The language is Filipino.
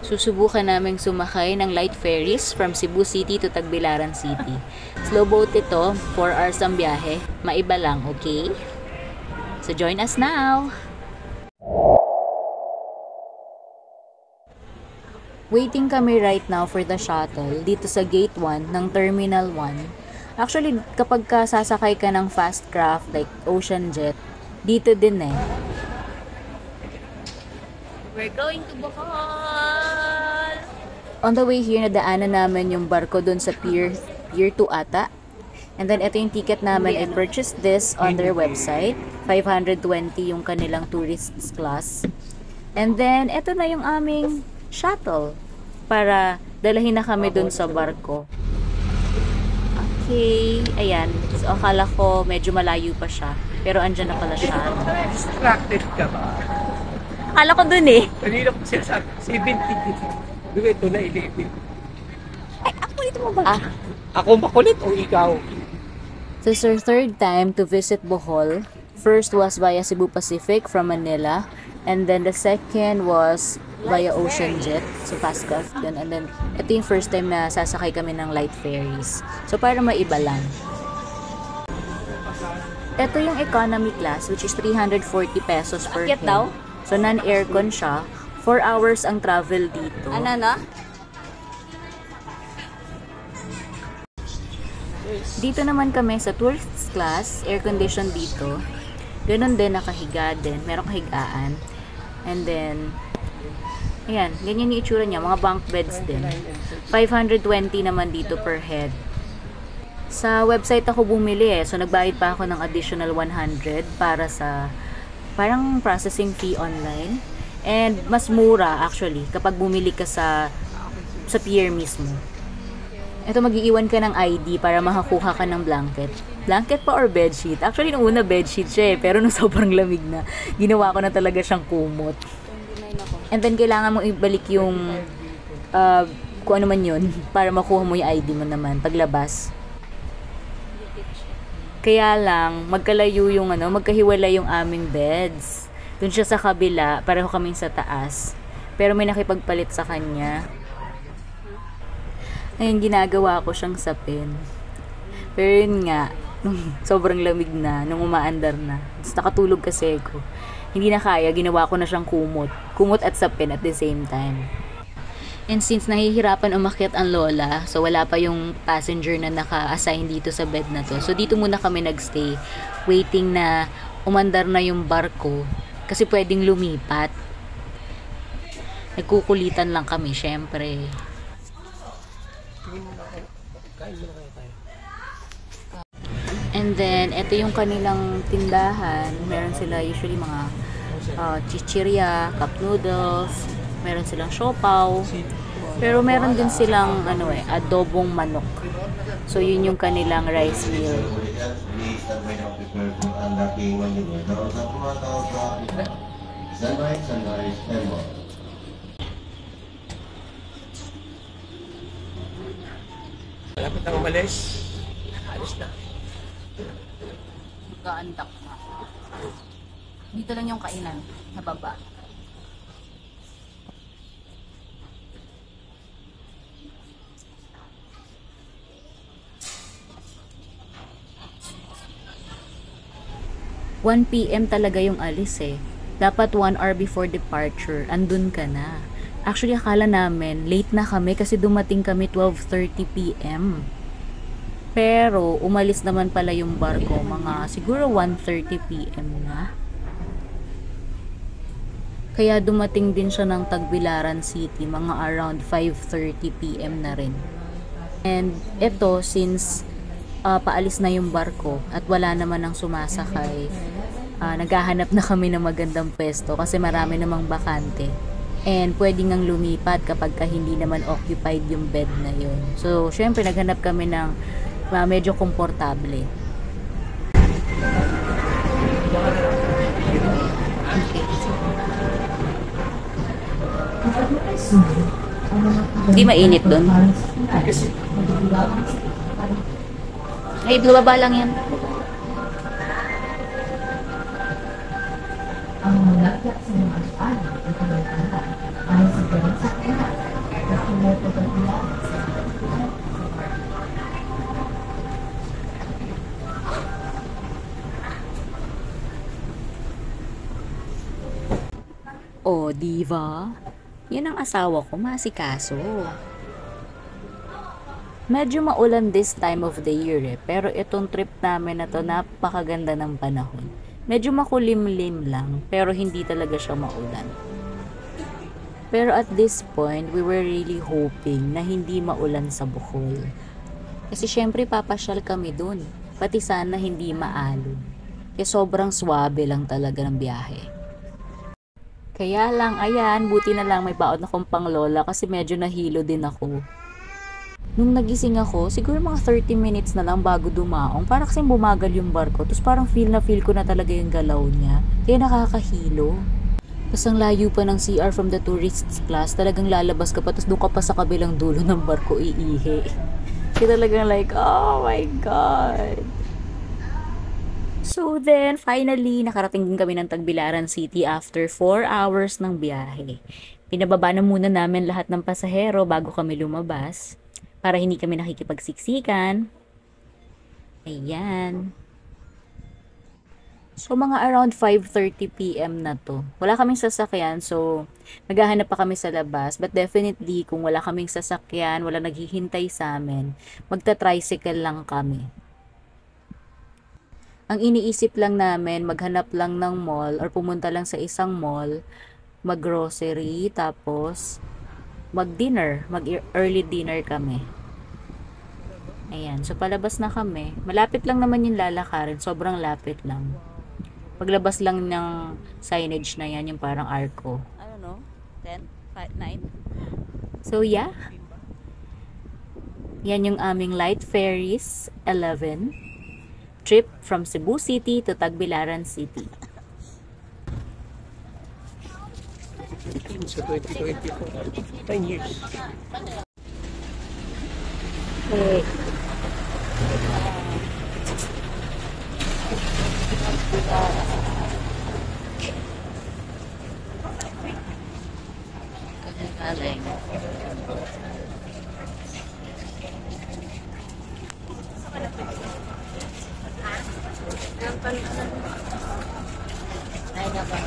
Susubukan naming sumakay ng light ferries from Cebu City to Tagbilaran City. Slow boat ito, 4 hours ang biyahe. Maiba lang, okay? So join us now! Waiting kami right now for the shuttle dito sa Gate 1 ng Terminal 1. Actually, kapag sasakay ka ng fast craft like Ocean Jet, dito din eh. We're going to Bohol! On the way here, nadaanan namin yung barko dun sa Pier 2 ata. And then, ito yung ticket namin. I purchased this on their website. 520 yung kanilang tourists class. And then, ito na yung aming shuttle para dalahin na kami dun sa barko. Okay, ayan. So, akala ko medyo malayo pa siya. Pero andyan na pala siya. Distracted ka ba? Akala ko dun eh. Kanina ko siya sa 70. Doon ito na 11. Ay, ako ulit mo ba? Ako makulit o ikaw? This is our third time to visit Bohol. First was via Cebu Pacific from Manila. And then the second was via Ocean Jet. So fast craft yun. And then ito yung first time na sasakay kami ng light ferries. So para maiba lang. Ito yung economy class which is 340 pesos per head. So non-aircon siya. 4 hours ang travel dito. Ano na? Dito naman kami sa tourist class, air condition dito. Ganon din, nakahiga din. Merong kahigaan. And then, ayan, ganyan yung itsura niya. Mga bunk beds din. 520 naman dito per head. Sa website ako bumili eh. So, nagbayad pa ako ng additional 100 para sa parang processing fee online. And mas mura actually kapag bumili ka sa pier mismo. Ito, mag-iiwan ka ng ID para makakuha ka ng blanket. Blanket pa or bedsheet? Actually, nung una bedsheet siya eh. Pero nung sobrang lamig na, ginawa ko na talaga siyang kumot. And then, kailangan mong ibalik yung kung ano man yun para makuha mo yung ID mo naman paglabas. Kaya lang, magkahiwalay yung aming beds. Doon siya sa kabila, pareho kaming sa taas. Pero may nakipagpalit sa kanya. Ayun, ginagawa ko siyang sapin. Pero yun nga, sobrang lamig na, nung umaandar na. Tapos nakatulog kasi ako. Hindi na kaya, ginawa ko na siyang kumot. Kumot at sapin at the same time. And since nahihirapan umakyat ang lola, so wala pa yung passenger na naka-assign dito sa bed na to. So dito muna kami nagstay, waiting na umandar na yung barko. Kasi pwedeng lumipat. Nagkukulitan lang kami, syempre. And then, ito yung kanilang tindahan. Meron sila usually mga chichirya, cup noodles. Meron silang siopaw. Pero meron din silang adobong manok. So, yun yung kanilang rice meal. Malapit na umalis. Alis na. Gaandak na. Dito lang yung kainan, sa baba. (1 PM talaga yung alis eh. Dapat 1 hour before departure, andun ka na. Actually, akala namin, late na kami kasi dumating kami 12:30 PM. Pero, umalis naman pala yung barko, mga siguro 1:30 PM na. Kaya dumating din siya ng Tagbilaran City, mga around 5:30 PM na rin. And ito, since paalis na yung barko at wala naman ang sumasakay, naghahanap na kami ng magandang pwesto kasi marami namang bakante. And pwede ngang lumipat kapag hindi naman occupied yung bed na yun. So, syempre, naghanap kami ng medyo komportable. Hindi mainit doon. Ay, bababa lang yan. Ang malapit sa mga ay sa O, diva? Yan ang asawa ko, masikaso. Medyo maulan this time of the year pero itong trip namin na to napakaganda ng panahon. Medyo makulimlim lang, pero hindi talaga siya maulan. Pero at this point, we were really hoping na hindi maulan sa Bohol. Kasi syempre papasyal kami dun, pati sana hindi maalon. Kaya sobrang swabe lang talaga ng biyahe. Kaya lang, ayan, buti na lang may baon akong panglola kasi medyo nahilo din ako. Nung nagising ako, siguro mga 30 minutes na lang bago dumaong, parang kasing bumagal yung barko. Tapos parang feel ko na talaga yung galaw niya. Kaya nakakahilo. Tapos ang layo pa ng CR from the tourists class, talagang lalabas ka pa, tapos doon ka pa sa kabilang dulo ng barko iihi. Kaya talagang like, oh my God. So then, finally, nakarating din kami ng Tagbilaran City after 4 hours ng biyahe. Pinababa na muna namin lahat ng pasahero bago kami lumabas. Para hindi kami nakikipagsiksikan. Ayan. So, mga around 5:30 PM na to. Wala kaming sasakyan, so naghahanap pa kami sa labas. But definitely, kung wala kaming sasakyan, wala naghihintay sa amin, magta-tricycle lang kami. Ang iniisip lang namin, maghanap lang ng mall or pumunta lang sa isang mall, mag-grocery, tapos mag-dinner, mag-early dinner kami. Ayan, so palabas na kami. Malapit lang naman yung lalakarin, sobrang lapit lang. Paglabas lang ng signage na yan, yung parang arco. I don't know, 10, 5, 9. So yeah, yan yung aming Light Ferries 11 trip from Cebu City to Tagbilaran City. Sa 2024, 9 years. Okay. Galing. Ay, naman.